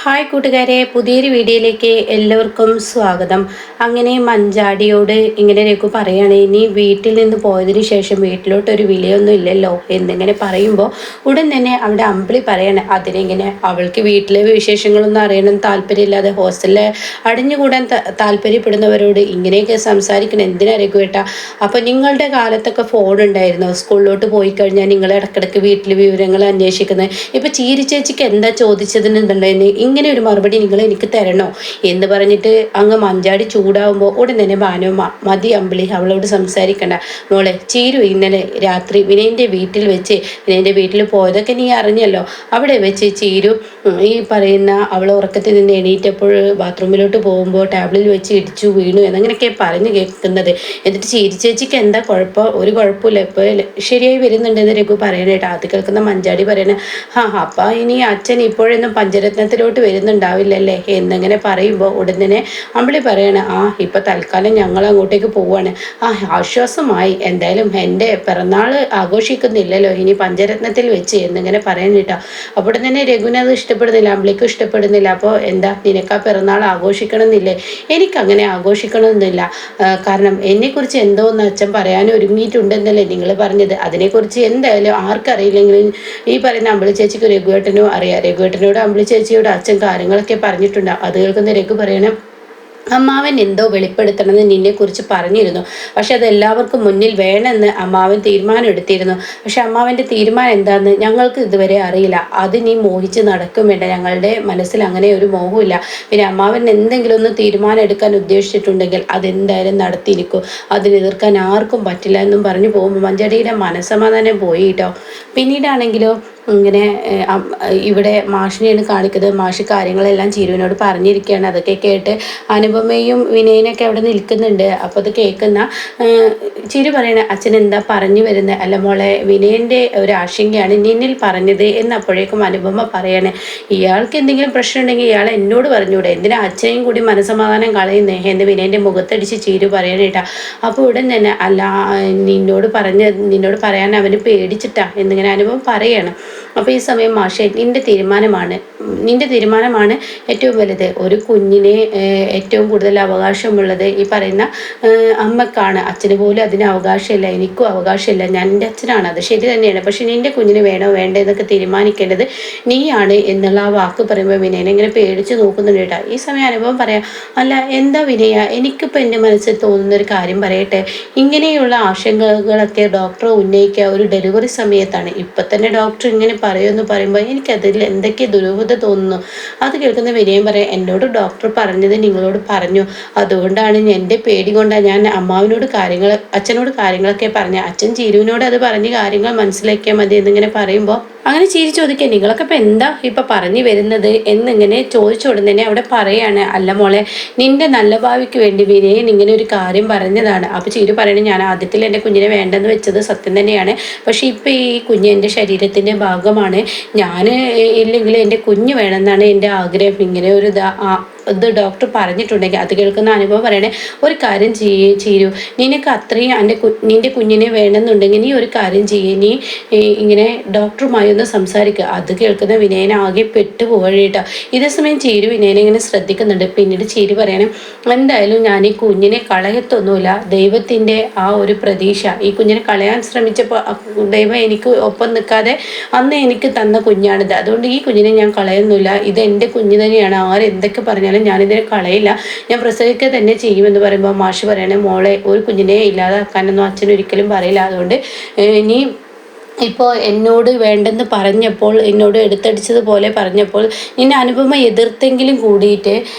Hi കൂട്ടുകാരെ, പുതിയൊരു വീഡിയോയിലേക്ക് എല്ലാവർക്കും സ്വാഗതം. അങ്ങനെ മഞ്ചാടിയോട് ഇങ്ങനെ രഘു പറയുകയാണ്, ഇനി വീട്ടിൽ നിന്ന് പോയതിനു ശേഷം വീട്ടിലോട്ടൊരു വിലയൊന്നും ഇല്ലല്ലോ എന്നിങ്ങനെ പറയുമ്പോൾ ഉടൻ തന്നെ അവിടെ അമ്പിളി പറയാണ്, അതിനെങ്ങനെ അവൾക്ക് വീട്ടിലെ വിശേഷങ്ങളൊന്നും അറിയണം താല്പര്യമില്ലാതെ ഹോസ്റ്റലിൽ അടിഞ്ഞുകൂടാൻ താല്പര്യപ്പെടുന്നവരോട് ഇങ്ങനെയൊക്കെ സംസാരിക്കണം എന്തിനാ രഘുവേട്ടാ? അപ്പോൾ നിങ്ങളുടെ കാലത്തൊക്കെ ഫോൺ ഉണ്ടായിരുന്നു, സ്കൂളിലോട്ട് പോയി കഴിഞ്ഞാൽ നിങ്ങൾ ഇടക്കിടക്ക് വീട്ടിൽ വിവരങ്ങൾ അന്വേഷിക്കുന്നത്. ഇപ്പോൾ ചീരി ചേച്ചിക്ക് എന്താ ചോദിച്ചതിനുണ്ടെന്ന് ഇങ്ങനെ ഒരു മറുപടി നിങ്ങൾ എനിക്ക് തരണോ എന്ന് പറഞ്ഞിട്ട് അങ്ങ് മഞ്ചാടി ചൂടാവുമ്പോൾ ഉടൻ തന്നെ ഭാനുമ്മ, മതി അമ്പിളി, അവളോട് സംസാരിക്കണ്ട മോളെ. ചീരു ഇന്നലെ രാത്രി വിനയൻ്റെ വീട്ടിൽ വെച്ച്, വിനയൻ്റെ വീട്ടിൽ പോയതൊക്കെ നീ അറിഞ്ഞല്ലോ, അവിടെ വെച്ച് ചീരു ഈ പറയുന്ന അവൾ ഉറക്കത്തിൽ നിന്ന് എണീറ്റപ്പോൾ ബാത്റൂമിലോട്ട് പോകുമ്പോൾ ടാബ്ലിൽ വെച്ച് ഇടിച്ചു വീണു എന്നങ്ങനെയൊക്കെ പറഞ്ഞു കേൾക്കുന്നത്. എന്നിട്ട് ചീരി ചേച്ചിക്ക് എന്താ കുഴപ്പം? ഒരു കുഴപ്പമില്ല, ഇപ്പോൾ ശരിയായി വരുന്നുണ്ടെന്ന് രഘു പറയണേട്ടോ. അത് കേൾക്കുന്ന മഞ്ചാടി പറയണ, അപ്പം ഇനി അച്ഛൻ ഇപ്പോഴൊന്നും പഞ്ചരത്നത്തിലോട്ട് വരുന്നുണ്ടാവില്ലല്ലേ എന്നിങ്ങനെ പറയുമ്പോൾ ഉടൻ തന്നെ അമ്പിളി പറയണ, ഇപ്പം തൽക്കാലം ഞങ്ങൾ അങ്ങോട്ടേക്ക് പോവാണ്. ആശ്വാസമായി, എന്തായാലും എൻ്റെ പിറന്നാൾ ആഘോഷിക്കുന്നില്ലല്ലോ ഇനി പഞ്ചരത്നത്തിൽ വെച്ച് എന്നിങ്ങനെ പറയാൻ കേട്ടോ. അപ്പോൾ ഉടൻ തന്നെ രഘുവിനത് ഇഷ്ടപ്പെടുന്നില്ല, അമ്പിളിക്കും ഇഷ്ടപ്പെടുന്നില്ല. അപ്പോൾ എന്താ, നിനക്ക് ആ പിറന്നാൾ ആഘോഷിക്കണമെന്നില്ലേ? എനിക്കങ്ങനെ ആഘോഷിക്കണമെന്നില്ല, കാരണം എന്നെക്കുറിച്ച് എന്തോന്ന് അച്ഛൻ പറയാൻ ഒരുങ്ങിയിട്ടുണ്ടെന്നല്ലേ നിങ്ങൾ പറഞ്ഞത്. അതിനെക്കുറിച്ച് എന്തായാലും ആർക്കറിയില്ലെങ്കിലും ഈ പറയുന്ന അമ്പിളി ചേച്ചിക്ക് രഘുവേട്ടനോ അറിയാം. രഘുവേട്ടനോട് അമ്പിളി ചേച്ചിയോട് അച്ഛൻ കാര്യങ്ങളൊക്കെ പറഞ്ഞിട്ടുണ്ടാവും. അത് കേൾക്കുന്ന രഘു പറയണം, അമ്മാവൻ എന്തോ വെളിപ്പെടുത്തണമെന്ന് നിന്നെക്കുറിച്ച് പറഞ്ഞിരുന്നു, പക്ഷെ അത് എല്ലാവർക്കും മുന്നിൽ വേണമെന്ന് അമ്മാവൻ തീരുമാനം എടുത്തിരുന്നു. പക്ഷെ അമ്മാവൻ്റെ തീരുമാനം എന്താണെന്ന് ഞങ്ങൾക്ക് ഇതുവരെ അറിയില്ല. അത് നീ മോഹിച്ച് നടക്കും വേണ്ട, ഞങ്ങളുടെ മനസ്സിൽ അങ്ങനെ ഒരു മോഹമില്ല. പിന്നെ അമ്മാവൻ എന്തെങ്കിലും ഒന്ന് തീരുമാനം എടുക്കാൻ ഉദ്ദേശിച്ചിട്ടുണ്ടെങ്കിൽ അതെന്തായാലും നടത്തിയിരിക്കും, അതിനെതിർക്കാൻ ആർക്കും പറ്റില്ല എന്നും പറഞ്ഞു പോകുമ്പോൾ മഞ്ചടിയുടെ മനസ്സമാധാനം പോയി കേട്ടോ. പിന്നീടാണെങ്കിലോ ഇങ്ങനെ ഇവിടെ മാഷിനെയാണ് കാണിക്കുന്നത്. മാഷ് കാര്യങ്ങളെല്ലാം ചീരുവിനോട് പറഞ്ഞിരിക്കുകയാണ്. അതൊക്കെ കേട്ട് അനുപമയും വിനയനൊക്കെ അവിടെ നിൽക്കുന്നുണ്ട്. അപ്പോൾ അത് കേൾക്കുന്ന ചിരു പറയണ, അച്ഛൻ എന്താ പറഞ്ഞു വരുന്നത്? അല്ല മോളെ, വിനയൻ്റെ ഒരു ആശങ്കയാണ് നിന്നിൽ പറഞ്ഞത് എന്നപ്പോഴേക്കും അനുപമ പറയണേ, ഇയാൾക്ക് എന്തെങ്കിലും പ്രശ്നം ഉണ്ടെങ്കിൽ ഇയാൾ എന്നോട് പറഞ്ഞൂടെ, എന്തിനാ അച്ഛനെയും കൂടി മനസ്സമാധാനം കളയുന്നേ എന്ന് വിനയൻ്റെ മുഖത്തടിച്ച് ചീരു പറയണേട്ടാ. അപ്പോൾ ഉടൻ തന്നെ, അല്ല നിന്നോട് പറയാൻ അവന് പേടിച്ചിട്ടാ എന്നിങ്ങനെ അനുപമ പറയണം. അപ്പോൾ ഈ സമയം മാഷെ, നിന്റെ തീരുമാനമാണ് ഏറ്റവും വലുത്. ഒരു കുഞ്ഞിനെ ഏറ്റവും കൂടുതൽ അവകാശമുള്ളത് ഈ പറയുന്ന അമ്മക്കാണ്, അച്ഛന് പോലും അതിന് അവകാശമില്ല, എനിക്കും അവകാശമില്ല, ഞാൻ എൻ്റെ അച്ഛനാണ്, അത് ശരി തന്നെയാണ്. പക്ഷെ നിൻ്റെ കുഞ്ഞിന് വേണോ വേണ്ടോ എന്നൊക്കെ തീരുമാനിക്കേണ്ടത് നീയാണ് എന്നുള്ള ആ വാക്ക് പറയുമ്പോൾ വിനയനെ ഇങ്ങനെ പേടിച്ച് നോക്കുന്നുണ്ട് കേട്ടോ. ഈ സമയം അനുഭവം പറയാം, അല്ല എന്താ വിനയ, എനിക്കിപ്പോൾ എൻ്റെ മനസ്സിൽ തോന്നുന്നൊരു കാര്യം പറയട്ടെ. ഇങ്ങനെയുള്ള ആശങ്കകളൊക്കെ ഡോക്ടർ ഉന്നയിക്കുക ഒരു ഡെലിവറി സമയത്താണ്. ഇപ്പം തന്നെ ഡോക്ടർ ഇങ്ങനെ പറയുമെന്ന് പറയുമ്പോൾ എനിക്കതിൽ എന്തൊക്കെ ദുരൂഹത തോന്നുന്നു. അത് കേൾക്കുന്ന വിനയം പറയാം, എന്നോട് ഡോക്ടർ പറഞ്ഞത് നിങ്ങളോട് പറഞ്ഞു, അതുകൊണ്ടാണ് എൻ്റെ പേടി കൊണ്ടാണ് ഞാൻ അച്ഛനോട് കാര്യങ്ങളൊക്കെ പറഞ്ഞ. അച്ഛൻ ചീരുവിനോട് അത് പറഞ്ഞ് കാര്യങ്ങൾ മനസ്സിലാക്കിയാൽ മതി എന്നിങ്ങനെ പറയുമ്പോൾ അങ്ങനെ ചിരി ചോദിക്കുക, നിങ്ങളൊക്കെ ഇപ്പം എന്താ ഇപ്പം പറഞ്ഞു വരുന്നത് എന്നിങ്ങനെ ചോദിച്ചോടുന്ന തന്നെ അവിടെ പറയാണ്, അല്ല മോളെ, നിൻ്റെ നല്ല ഭാവിക്ക് വേണ്ടി വിനയൻ ഇങ്ങനെ ഒരു കാര്യം പറഞ്ഞതാണ്. അപ്പോൾ ചിരു പറയണേ, ഞാൻ ആദ്യത്തിൽ എൻ്റെ കുഞ്ഞിനെ വേണ്ടെന്ന് വെച്ചത് സത്യം തന്നെയാണ്, പക്ഷേ ഇപ്പം ഈ കുഞ്ഞ് എൻ്റെ ശരീരത്തിൻ്റെ ഭാഗമാണ്, ഞാൻ ഇല്ലെങ്കിൽ എൻ്റെ കുഞ്ഞ് വേണമെന്നാണ് എൻ്റെ ആഗ്രഹം. ഇങ്ങനെ ഒരു ഇത് ഡോക്ടർ പറഞ്ഞിട്ടുണ്ടെങ്കിൽ അത് കേൾക്കുന്ന അനുഭവം പറയണേ, ഒരു കാര്യം ചെയ്യൂ, നിനക്ക് അത്രയും നിൻ്റെ കുഞ്ഞിനെ വേണമെന്നുണ്ടെങ്കിൽ നീ ഒരു കാര്യം ചെയ്യേ, നീ ഇങ്ങനെ ഡോക്ടറുമായി ഒന്ന് സംസാരിക്കുക. അത് കേൾക്കുന്ന വിനയനെ ആകെ പെട്ടുപോകട്ടോ. ഇതേ സമയം ചീരു വിനയനെ ഇങ്ങനെ ശ്രദ്ധിക്കുന്നുണ്ട്. പിന്നീട് ചീരു പറയണം, എന്തായാലും ഞാൻ ഈ കുഞ്ഞിനെ കളയത്തൊന്നുമില്ല, ദൈവത്തിൻ്റെ ആ ഒരു പ്രതീക്ഷ, ഈ കുഞ്ഞിനെ കളയാൻ ശ്രമിച്ചപ്പോൾ ദൈവം എനിക്ക് ഒപ്പം നിൽക്കാതെ അന്ന് എനിക്ക് തന്ന കുഞ്ഞാണിത്, അതുകൊണ്ട് ഈ കുഞ്ഞിനെ ഞാൻ കളയുന്നില്ല, ഇത് എൻ്റെ കുഞ്ഞ് തന്നെയാണ്, ആരെന്തൊക്കെ പറഞ്ഞാലും ഞാനിതിനെ കളയില്ല, ഞാൻ പ്രസവിക്കുക തന്നെ ചെയ്യുമെന്ന് പറയുമ്പോൾ മാഷ് പറയണേ, മോളെ, ഒരു കുഞ്ഞിനെ ഇല്ലാതാക്കാനൊന്നും അച്ഛൻ ഒരിക്കലും പറയില്ല, അതുകൊണ്ട് നീ ഇപ്പോൾ എന്നോട് വേണ്ടെന്ന് പറഞ്ഞപ്പോൾ, എന്നോട് എടുത്തടിച്ചതുപോലെ പറഞ്ഞപ്പോൾ നിന്നെ അനുപമ എതിർത്തെങ്കിലും കൂടിയിട്ട്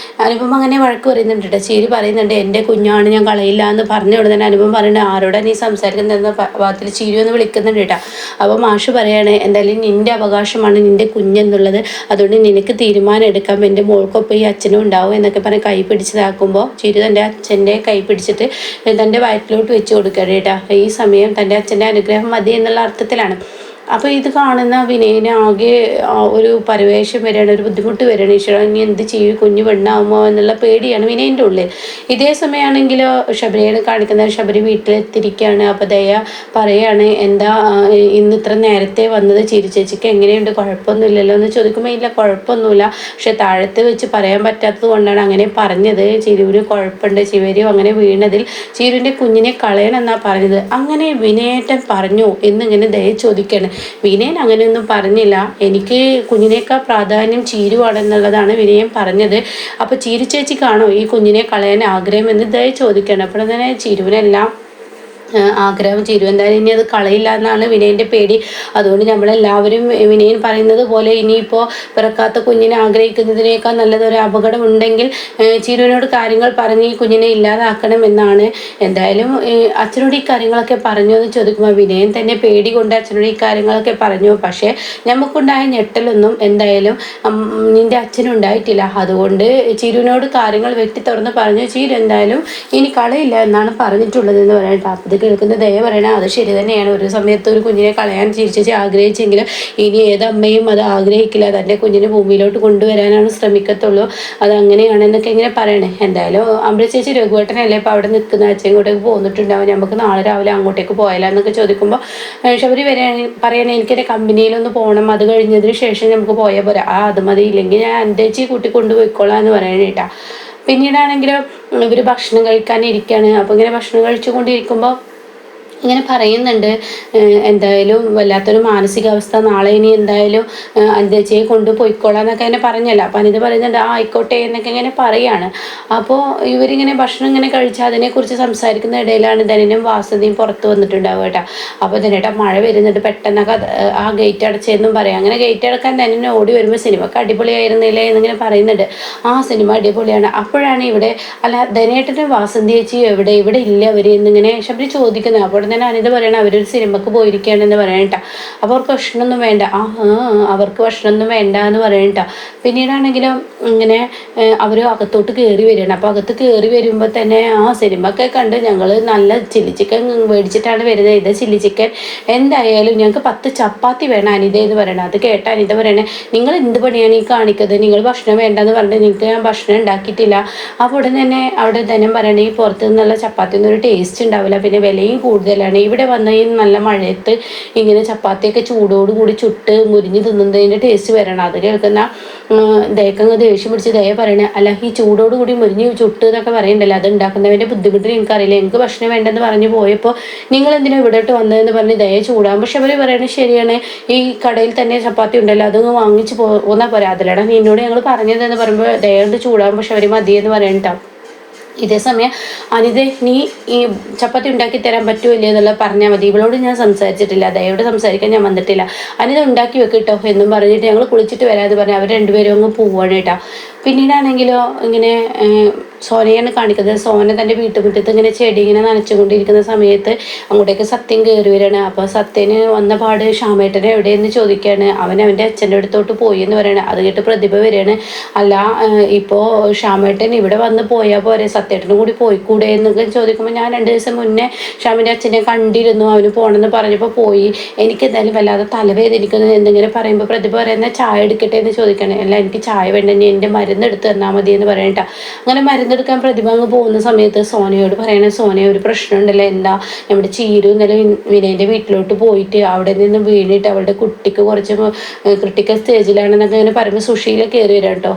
അനുപമ അങ്ങനെ വഴക്ക് പറയുന്നുണ്ട് കേട്ടോ. ചീരി പറയുന്നുണ്ട്, എൻ്റെ കുഞ്ഞാണ്, ഞാൻ കളയില്ല എന്ന് പറഞ്ഞ ഉടനെ തന്നെ അനുപമ പറയുന്നത്, ആരോടാ നീ സംസാരിക്കുന്നതെന്ന ഭാഗത്തിൽ ചീരി ഒന്ന് വിളിക്കുന്നുണ്ട് കേട്ടോ. അപ്പോൾ മാഷ് പറയാണ്, എന്തായാലും നിൻ്റെ അവകാശമാണ് നിൻ്റെ കുഞ്ഞെന്നുള്ളത്, അതുകൊണ്ട് നിനക്ക് തീരുമാനം എടുക്കാം, എൻ്റെ മോൾക്കൊപ്പം ഈ അച്ഛനും ഉണ്ടാവും എന്നൊക്കെ പറഞ്ഞ് കൈ പിടിച്ചതാക്കുമ്പോൾ ചീരി തൻ്റെ അച്ഛൻ്റെ കൈ പിടിച്ചിട്ട് തൻ്റെ വയറ്റിലോട്ട് വെച്ച് കൊടുക്കുകയാണ് കേട്ടോ. ഈ സമയം തൻ്റെ അച്ഛൻ്റെ അനുഗ്രഹം മതി എന്നുള്ള അർത്ഥത്തിലാണ്. അപ്പോൾ ഇത് കാണുന്ന വിനയന് ആകെ ഒരു പരവേശം വരികയാണ്, ഒരു ബുദ്ധിമുട്ട് വരികയാണ്. ഈശ്വര ഇനി എന്ത് ചെയ്യും, കുഞ്ഞു പെണ്ണാകുമോ എന്നുള്ള പേടിയാണ് വിനയൻ്റെ ഉള്ളിൽ. ഇതേ സമയമാണെങ്കിൽ ശബരിയാണ് കാണിക്കുന്നത്. ശബരി വീട്ടിലെത്തിയിരിക്കുകയാണ്. അപ്പോൾ ദയ പറയാണ്, എന്താ ഇന്ന് ഇത്ര നേരത്തെ വന്നത്, ചിരി ചേച്ചിക്ക് എങ്ങനെയുണ്ട്, കുഴപ്പമൊന്നുമില്ലല്ലോ എന്ന് ചോദിക്കുമ്പോൾ ഇല്ല കുഴപ്പമൊന്നുമില്ല, പക്ഷെ താഴത്ത് വെച്ച് പറയാൻ പറ്റാത്തത് കൊണ്ടാണ് അങ്ങനെ പറഞ്ഞത്. ചിരുവിന് കുഴപ്പമുണ്ട്, ചിവരും അങ്ങനെ വീണതിൽ ചിരുവിൻ്റെ കുഞ്ഞിനെ കളയണമെന്നാണ് പറഞ്ഞത്. അങ്ങനെ വിനയേട്ടൻ പറഞ്ഞു എന്നിങ്ങനെ ദയ ചോദിക്കുകയാണ്. വിനയൻ അങ്ങനെയൊന്നും പറഞ്ഞില്ല, എനിക്ക് കുഞ്ഞിനേക്കാൾ പ്രാധാന്യം ചീരുവാണെന്നുള്ളതാണ് വിനയൻ പറഞ്ഞത്. അപ്പോൾ ചീരു ചേച്ചിക്കാണോ ഈ കുഞ്ഞിനെ കളയാൻ ആഗ്രഹം എന്ന് ദയ ചോദിക്കുകയാണ്. അപ്പോൾ തന്നെ ചിരുവിനെല്ലാം ആഗ്രഹം ചിരു എന്തായാലും ഇനി അത് കളയില്ല എന്നാണ് വിനയൻ്റെ പേടി. അതുകൊണ്ട് നമ്മളെല്ലാവരും വിനയൻ പറയുന്നത് പോലെ ഇനിയിപ്പോൾ പിറക്കാത്ത കുഞ്ഞിനെ ആഗ്രഹിക്കുന്നതിനേക്കാൾ നല്ലതൊരു അപകടം ഉണ്ടെങ്കിൽ ചിരുവിനോട് കാര്യങ്ങൾ പറഞ്ഞ് ഈ കുഞ്ഞിനെ ഇല്ലാതാക്കണം എന്നാണ്. എന്തായാലും അച്ഛനോട് ഈ കാര്യങ്ങളൊക്കെ പറഞ്ഞു എന്ന് ചോദിക്കുമ്പോൾ വിനയൻ തന്നെ പേടി കൊണ്ട് അച്ഛനോട് ഈ കാര്യങ്ങളൊക്കെ പറഞ്ഞു. പക്ഷേ നമുക്കുണ്ടായ ഞെട്ടലൊന്നും എന്തായാലും നിൻ്റെ അച്ഛനുണ്ടായിട്ടില്ല. അതുകൊണ്ട് ചിരുവിനോട് കാര്യങ്ങൾ വെട്ടി തുറന്ന് പറഞ്ഞു. ചിരു എന്തായാലും ഇനി കളയില്ല എന്നാണ് പറഞ്ഞിട്ടുള്ളതെന്ന് പറയട്ടെ. അത് കേൾക്കുന്ന ദയ പറയണേ അത് ശരി തന്നെയാണ്. ഒരു സമയത്ത് ഒരു കുഞ്ഞിനെ കളയാൻ ചിരിച്ചേച്ചി ആഗ്രഹിച്ചെങ്കിലും ഇനി ഏതമ്മയും അത് ആഗ്രഹിക്കില്ല, തൻ്റെ കുഞ്ഞിനെ ഭൂമിയിലോട്ട് കൊണ്ടുവരാനാണ് ശ്രമിക്കത്തുള്ളൂ, അത് അങ്ങനെയാണെന്നൊക്കെ ഇങ്ങനെ പറയണേ. എന്തായാലും അമ്പല ചേച്ചി രഘുവേട്ടനല്ലേ ഇപ്പോൾ അവിടെ നിൽക്കുന്ന, അച്ഛൻ ഇങ്ങോട്ടേക്ക് പോന്നിട്ടുണ്ടാവും, നമുക്ക് നാളെ രാവിലെ അങ്ങോട്ടേക്ക് പോയാലെന്നൊക്കെ ചോദിക്കുമ്പോൾ ശബരി പറയണേ എനിക്കെൻ്റെ കമ്പനിയിലൊന്ന് പോകണം, അത് കഴിഞ്ഞതിന് ശേഷം നമുക്ക് പോയാൽ പോരാ, അത് മതി, ഇല്ലെങ്കിൽ ഞാൻ എൻ്റെ ചേച്ചി കൂട്ടി കൊണ്ടുപോയിക്കോളാം എന്ന് പറയണേട്ടാ. പിന്നീടാണെങ്കിൽ ഇവർ ഭക്ഷണം കഴിക്കാനിരിക്കുകയാണ്. അപ്പോൾ ഇങ്ങനെ ഭക്ഷണം കഴിച്ചുകൊണ്ടിരിക്കുമ്പോൾ ഇങ്ങനെ പറയുന്നുണ്ട്, എന്തായാലും വല്ലാത്തൊരു മാനസികാവസ്ഥ, നാളെ ഇനി എന്തായാലും അനിതച്ചയെ കൊണ്ടുപോയിക്കോളാം എന്നൊക്കെ അങ്ങനെ പറഞ്ഞല്ലോ. അപ്പോൾ അനിത പറയുന്നുണ്ട് ആയിക്കോട്ടെ എന്നൊക്കെ ഇങ്ങനെ പറയാണ്. അപ്പോൾ ഇവരിങ്ങനെ ഭക്ഷണം ഇങ്ങനെ കഴിച്ച് അതിനെക്കുറിച്ച് സംസാരിക്കുന്ന ഇടയിലാണ് ധനനും വാസന്തിയും പുറത്ത് വന്നിട്ടുണ്ടാവുക കേട്ടോ. അപ്പോൾ ധനേട്ടാ മഴ വരുന്നുണ്ട്, പെട്ടെന്നൊക്കെ ആ ഗേറ്റ് അടച്ചെന്നും പറയാം. അങ്ങനെ ഗേറ്റ് അടക്കാൻ ധനനെ ഓടി വരുമ്പോൾ സിനിമക്ക് അടിപൊളിയായിരുന്നില്ലേ എന്നിങ്ങനെ പറയുന്നുണ്ട്. ആ സിനിമ അടിപൊളിയാണ്. അപ്പോഴാണ് ഇവിടെ അല്ല ധനേട്ടനും വാസന്തി ചേച്ചി ഇവിടെ ഇല്ല അവർ എന്നിങ്ങനെ ശബരി ചോദിക്കുന്നത്. അപ്പോൾ തന്നെ അനിത പറയണം അവരൊരു സിനിമക്ക് പോയിരിക്കുകയാണെന്ന് പറയണ്ട. അപ്പോൾ അവർക്ക് ഭക്ഷണമൊന്നും വേണ്ട, അവർക്ക് ഭക്ഷണമൊന്നും വേണ്ട എന്ന് പറയണ്ട. പിന്നീടാണെങ്കിലും ഇങ്ങനെ അവർ അകത്തോട്ട് കയറി വരികയാണ്. അപ്പോൾ അകത്ത് കയറി വരുമ്പോൾ തന്നെ സിനിമയൊക്കെ കണ്ട് ഞങ്ങൾ നല്ല ചില്ലി ചിക്കൻ മേടിച്ചിട്ടാണ് വരുന്നത്, ഇത് ചില്ലി ചിക്കൻ എന്തായാലും ഞങ്ങൾക്ക് 10 ചപ്പാത്തി വേണം അനിത എന്ന് പറയണം. അത് കേട്ട അനിത പറയണേ നിങ്ങൾ എന്ത് പണിയാണ് ഈ കാണിക്കുന്നത്, നിങ്ങൾ ഭക്ഷണം വേണ്ടെന്ന് പറഞ്ഞിട്ട് നിങ്ങൾക്ക് ഞാൻ ഭക്ഷണം ഉണ്ടാക്കിയിട്ടില്ല. അപ്പോൾ ഉടൻ തന്നെ അവിടെ ധനം പറയണേ ഈ പുറത്ത് നിന്നുള്ള ചപ്പാത്തി ഒന്നും ഒരു ടേസ്റ്റ് ഉണ്ടാവില്ല, പിന്നെ വിലയും കൂടുതൽ. ഇവിടെ വന്ന ഈ നല്ല മഴയത്ത് ഇങ്ങനെ ചപ്പാത്തിയൊക്കെ ചൂടോടുകൂടി ചുട്ട് മുരിഞ്ഞ് തിന്നുന്നതിൻ്റെ ടേസ്റ്റ് വരണം. അത് കേൾക്കുന്ന ദയക്കങ്ങ് ദേഷ്യം പിടിച്ച് ദയ പറയണേ, അല്ല ഈ ചൂടോടുകൂടി മുരിഞ്ഞ് ചുട്ട് എന്നൊക്കെ പറയണ്ടല്ലോ, അത് ഉണ്ടാക്കുന്നതിൻ്റെ ബുദ്ധിമുട്ട് എനിക്കറിയില്ല, എനിക്ക് ഭക്ഷണം വേണ്ടെന്ന് പറഞ്ഞ് പോയപ്പോൾ നിങ്ങൾ എന്തിനാണ് ഇവിടോട്ട് വന്നതെന്ന് പറഞ്ഞ് ദയ ചൂടാകും. പക്ഷെ അവർ പറയണത് ശരിയാണ്, ഈ കടയിൽ തന്നെ ചപ്പാത്തി ഉണ്ടല്ലോ അതൊന്ന് വാങ്ങിച്ച് പോന്നാൽ പോരാ, അതിലടാ നിന്നോട് ഞങ്ങൾ പറഞ്ഞതെന്ന് പറയുമ്പോൾ ദയോട് ചൂടാകും. പക്ഷെ അവർ മതിയെന്ന് പറയണ്ടാവും. ഇതേസമയം അനിത നീ ഈ ചപ്പാത്തി ഉണ്ടാക്കി തരാൻ പറ്റുമല്ലേ എന്നുള്ള പറഞ്ഞാൽ മതി, ഇവളോട് ഞാൻ സംസാരിച്ചിട്ടില്ല, ദയോട് സംസാരിക്കാൻ ഞാൻ വന്നിട്ടില്ല, അനിത ഉണ്ടാക്കി വെക്കിട്ടോ എന്നും പറഞ്ഞിട്ട് ഞങ്ങൾ കുളിച്ചിട്ട് വരാമെന്ന് പറഞ്ഞ് അവർ രണ്ടുപേരും അങ്ങ് പോവാണ് കേട്ടോ. പിന്നീടാണെങ്കിലോ ഇങ്ങനെ സോനയാണ് കാണിക്കുന്നത്. സോന തൻ്റെ വീട്ടുമുറ്റത്ത് ഇങ്ങനെ ചെടി ഇങ്ങനെ നനച്ചുകൊണ്ടിരിക്കുന്ന സമയത്ത് അങ്ങോട്ടേക്ക് സത്യം കയറി വരികയാണ്. അപ്പോൾ സത്യന് വന്ന പാട് ശ്യാമേട്ടനെ എവിടെയെന്ന് ചോദിക്കുകയാണ്. അവൻ്റെ അച്ഛൻ്റെ അടുത്തോട്ട് പോയി എന്ന് പറയണേ. അത് കേട്ട് പ്രതിഭ വരികയാണ്. അല്ല ഇപ്പോൾ ശ്യാമേട്ടൻ ഇവിടെ വന്ന് പോയാൽ പോരെ, സത്യേട്ടനും കൂടി പോയിക്കൂടെ എന്നൊക്കെ ചോദിക്കുമ്പോൾ ഞാൻ 2 ദിവസം മുന്നേ ശ്യാമിൻ്റെ അച്ഛനെ കണ്ടിരുന്നു, അവന് പോകണമെന്ന് പറഞ്ഞപ്പോൾ പോയി, എനിക്ക് എന്തായാലും വല്ലാതെ തലവേദനിക്കുന്നത് എന്നിങ്ങനെ പറയുമ്പോൾ പ്രതിഭ പറയുന്ന ചായ എടുക്കട്ടെ എന്ന് ചോദിക്കുകയാണ്. അല്ല എനിക്ക് ചായ വേണ്ട, ഞാൻ എൻ്റെ മരുന്ന് എടുത്ത് തന്നാൽ മതി എന്ന് പറയണ്ട. അങ്ങനെ മരുന്നെടുക്കാൻ പ്രതിഭ അങ്ങ് പോകുന്ന സമയത്ത് സോനയോട് പറയണേ, സോന ഒരു പ്രശ്നമുണ്ടല്ലോ, എന്താ നമ്മുടെ ചീരു ഇന്നലെ വിനയൻ്റെ വീട്ടിലോട്ട് പോയിട്ട് അവിടെ നിന്ന് വീണിട്ട് അവളുടെ കുട്ടിക്ക് കുറച്ച് ക്രിട്ടിക്കൽ സ്റ്റേജിലാണെന്നൊക്കെ ഇങ്ങനെ പറയുമ്പോൾ സുശീല കയറി വരാം കേട്ടോ.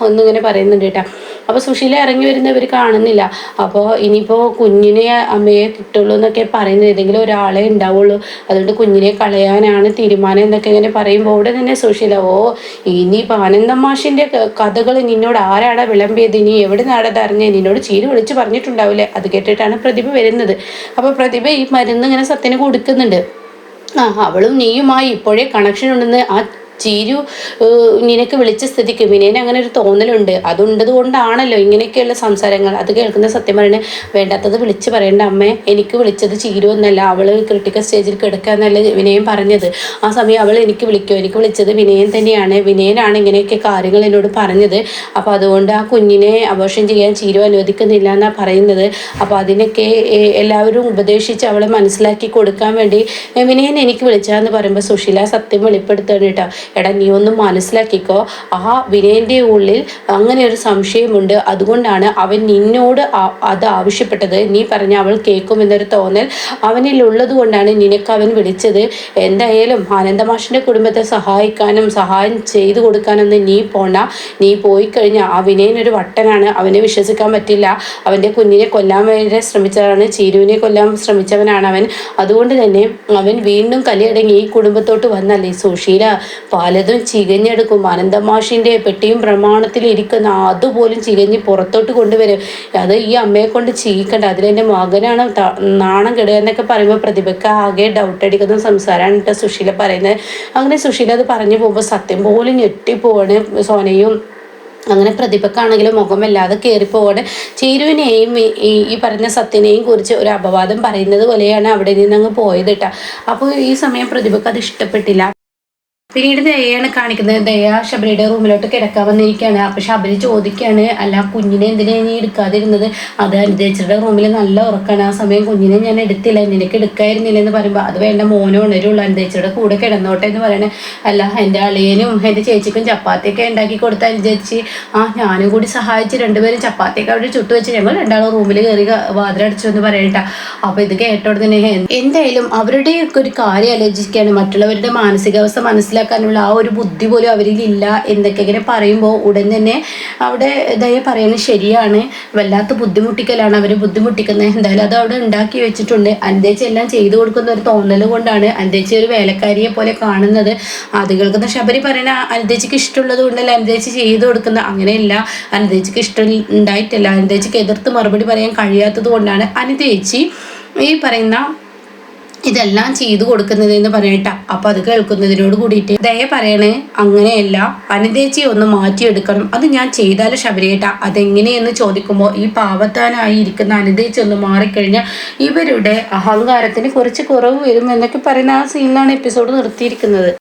ഒന്നിങ്ങനെ പറയുന്നുണ്ട് കേട്ടോ. അപ്പോൾ സുശീല ഇറങ്ങി വരുന്നവർ കാണുന്നില്ല. അപ്പോൾ ഇനിയിപ്പോൾ കുഞ്ഞിനെ അമ്മയെ കിട്ടുള്ളൂ എന്നൊക്കെ പറയുന്നത്, ഏതെങ്കിലും ഒരാളെ ഉണ്ടാവുള്ളൂ, അതുകൊണ്ട് കുഞ്ഞിനെ കളയാനാണ് തീരുമാനം എന്നൊക്കെ ഇങ്ങനെ പറയുമ്പോൾ അവിടെ തന്നെ സുശീല ഇനിയിപ്പോൾ ആനന്ദമാഷിൻ്റെ കഥകൾ നിന്നോട് ആരാടാ വിളമ്പിയത്, ഇനി എവിടെ നാടത് അറിഞ്ഞേ, നിന്നോട് ചീര് വിളിച്ച് പറഞ്ഞിട്ടുണ്ടാവില്ലേ. അത് കേട്ടിട്ടാണ് പ്രതിഭ വരുന്നത്. അപ്പോൾ പ്രതിഭ ഈ മരുന്ന് ഇങ്ങനെ സത്യന് കൊടുക്കുന്നുണ്ട്. അവളും നീയുമായി ഇപ്പോഴേ കണക്ഷൻ ഉണ്ടെന്ന് ആ ചീരു നിനക്ക് വിളിച്ച സ്ഥിതിക്ക് വിനയന് അങ്ങനെ ഒരു തോന്നലുണ്ട്, അതുണ്ടത് കൊണ്ടാണല്ലോ ഇങ്ങനെയൊക്കെയുള്ള സംസാരങ്ങൾ. അത് കേൾക്കുന്ന സത്യം പറഞ്ഞ് വേണ്ടാത്തത് വിളിച്ച് പറയേണ്ട അമ്മേ, എനിക്ക് വിളിച്ചത് ചീരു എന്നല്ല, അവൾ ക്രിട്ടിക്കൽ സ്റ്റേജിൽ കിടക്കാന്നല്ല വിനയൻ പറഞ്ഞത്. ആ സമയം അവൾ എനിക്ക് വിളിക്കുമോ, എനിക്ക് വിളിച്ചത് വിനയൻ തന്നെയാണ്, വിനയനാണ് ഇങ്ങനെയൊക്കെ കാര്യങ്ങൾ എന്നോട് പറഞ്ഞത്. അപ്പോൾ അതുകൊണ്ട് ആ കുഞ്ഞിനെ അബോർഷൻ ചെയ്യാൻ ചീരു അനുവദിക്കുന്നില്ല എന്നാണ് പറയുന്നത്. അപ്പോൾ അതിനൊക്കെ എല്ലാവരും ഉപദേശിച്ച് അവളെ മനസ്സിലാക്കി കൊടുക്കാൻ വേണ്ടി വിനയൻ എനിക്ക് വിളിച്ചാന്ന് പറയുമ്പോൾ സുശീല സത്യം വെളിപ്പെടുത്തണം കേട്ടോ. എടാ നീ ഒന്ന് മനസ്സിലാക്കിക്കോ, ആ വിനയൻ്റെ ഉള്ളിൽ അങ്ങനെ ഒരു സംശയമുണ്ട്, അതുകൊണ്ടാണ് അവൻ നിന്നോട് അത് ആവശ്യപ്പെട്ടത്. നീ പറഞ്ഞ അവൾ കേൾക്കുമെന്നൊരു തോന്നൽ അവനിൽ ഉള്ളത് കൊണ്ടാണ് നിനക്ക് അവൻ വിളിച്ചത്. എന്തായാലും ആനന്ദമാഷിൻ്റെ കുടുംബത്തെ സഹായിക്കാനും സഹായം ചെയ്തു കൊടുക്കാനൊന്നും നീ പോണ്ട. നീ പോയി കഴിഞ്ഞാൽ ആ വിനയനൊരു വട്ടനാണ്, അവനെ വിശ്വസിക്കാൻ പറ്റില്ല. അവൻ്റെ കുഞ്ഞിനെ കൊല്ലാൻ വരെ ശ്രമിച്ചതാണ്, ചീരുവിനെ കൊല്ലാൻ ശ്രമിച്ചവനാണ് അവൻ. അതുകൊണ്ട് തന്നെ അവൻ വീണ്ടും കലിയടങ്ങി ഈ കുടുംബത്തോട്ട് വന്നല്ലേ സുശീല പലതും ചികഞ്ഞെടുക്കും. അനന്തമാഷിൻ്റെ പെട്ടിയും പ്രമാണത്തിൽ ഇരിക്കുന്ന അതുപോലും ചികഞ്ഞ് പുറത്തോട്ട് കൊണ്ടുവരും. അത് ഈ അമ്മയെ കൊണ്ട് ചെയ്യിക്കണ്ട, അതിലെൻ്റെ മകനാണ് നാണം കെടുക എന്നൊക്കെ പറയുമ്പോൾ പ്രതിഭയ്ക്ക് ആകെ ഡൗട്ട് അടിക്കുന്ന സംസാരമാണ് കേട്ടോ സുശീല പറയുന്നത്. അങ്ങനെ സുശീല അത് പറഞ്ഞു പോകുമ്പോൾ സത്യം പോലും ഞെട്ടിപ്പോവാണ് സോനയും. അങ്ങനെ പ്രതിഭക്കാണെങ്കിലും മുഖമല്ലാതെ കയറിപ്പോവാണ്. ചീരുവിനെയും ഈ പറഞ്ഞ സത്യനെയും കുറിച്ച് ഒരു അപവാദം പറയുന്നത് പോലെയാണ് അവിടെ നിന്ന് അങ്ങ് പോയത് കേട്ടോ. അപ്പോൾ ഈ സമയം പ്രതിഭക്ക് അത് ഇഷ്ടപ്പെട്ടില്ല. പിന്നീട് ദയയാണ് കാണിക്കുന്നത്. ദയ ശബരിയുടെ റൂമിലോട്ട് കിടക്കാൻ വന്നിരിക്കുകയാണ്. അപ്പോൾ ശബരി ചോദിക്കുകയാണ്, അല്ല കുഞ്ഞിനെ എന്തിനാ നീ എടുക്കാതിരുന്നത്? അത് അനുദേച്ചിയുടെ റൂമിൽ നല്ല ഉറക്കാണ്, ആ സമയം കുഞ്ഞിനെ ഞാൻ എടുത്തില്ല, നിനക്ക് എടുക്കായിരുന്നില്ല എന്ന് പറയുമ്പോൾ അത് വേണ്ട, മോനെ ഉണരുള്ളൂ, അനുദേച്ചിയുടെ കൂടെ കിടന്നോട്ടെ എന്ന് പറയണേ. അല്ല എൻ്റെ അളിയനും എൻ്റെ ചേച്ചിക്കും ചപ്പാത്തിയൊക്കെ ഉണ്ടാക്കി കൊടുത്ത അനുചേച്ചി, ഞാനും കൂടി സഹായിച്ച് രണ്ടുപേരും ചപ്പാത്തിയൊക്കെ അവിടെ ചുട്ടുവെച്ച് ഞങ്ങൾ രണ്ടാളും റൂമിൽ കയറി വാതിലടച്ചു എന്ന് പറയണ്ട. അപ്പോൾ ഇത് കേട്ടോടെ തന്നെ എന്തായാലും അവരുടെയൊക്കെ ഒരു കാര്യം ആലോചിക്കുകയാണ്, മറ്റുള്ളവരുടെ മാനസികാവസ്ഥ മനസ്സിലാക്കാനുള്ള ആ ഒരു ബുദ്ധി പോലും അവരിലില്ല എന്നൊക്കെ ഇങ്ങനെ പറയുമ്പോൾ ഉടൻ തന്നെ അവിടെ ദയ പറയുന്നത് ശരിയാണ്, വല്ലാത്ത ബുദ്ധിമുട്ടിക്കലാണ് അവർ ബുദ്ധിമുട്ടിക്കുന്നത്. എന്തായാലും അത് അവിടെ ഉണ്ടാക്കി വെച്ചിട്ടുണ്ട്. അന്തേച്ചി എല്ലാം ചെയ്തു കൊടുക്കുന്ന ഒരു തോന്നൽ കൊണ്ടാണ് അന്തേച്ചി ഒരു വേലക്കാരിയെ പോലെ കാണുന്നത്. അത് കേൾക്കുന്ന ശബരി പറയുന്ന അന്തേച്ചിക്ക് ഇഷ്ടമുള്ളത് കൊണ്ടല്ല അന്തേച്ചി ചെയ്തു കൊടുക്കുന്നത്. അങ്ങനെയല്ല, അന്തേച്ചിക്ക് ഇഷ്ടം ഉണ്ടായിട്ടല്ല, അന്തേച്ചിക്ക് എതിർത്ത് മറുപടി പറയാൻ കഴിയാത്തത് കൊണ്ടാണ് അനിതേച്ചി ഈ പറയുന്ന ഇതെല്ലാം ചെയ്തു കൊടുക്കുന്നത് എന്ന് പറയട്ട. അപ്പൊ അത് കേൾക്കുന്നതിനോട് കൂടിയിട്ട് ദയ പറയണേ, അങ്ങനെയല്ല, അനിതേച്ചി ഒന്ന് മാറ്റിയെടുക്കണം, അത് ഞാൻ ചെയ്താലും ശബരിയേട്ട. അതെങ്ങനെയെന്ന് ചോദിക്കുമ്പോൾ ഈ പാവത്താനായി ഇരിക്കുന്ന അനിതേച്ചി ഒന്ന് മാറിക്കഴിഞ്ഞാൽ ഇവരുടെ അഹങ്കാരത്തിന് കുറച്ച് കുറവ് വരും എന്നൊക്കെ പറയുന്ന ആ സീനിലാണ് എപ്പിസോഡ് നിർത്തിയിരിക്കുന്നത്.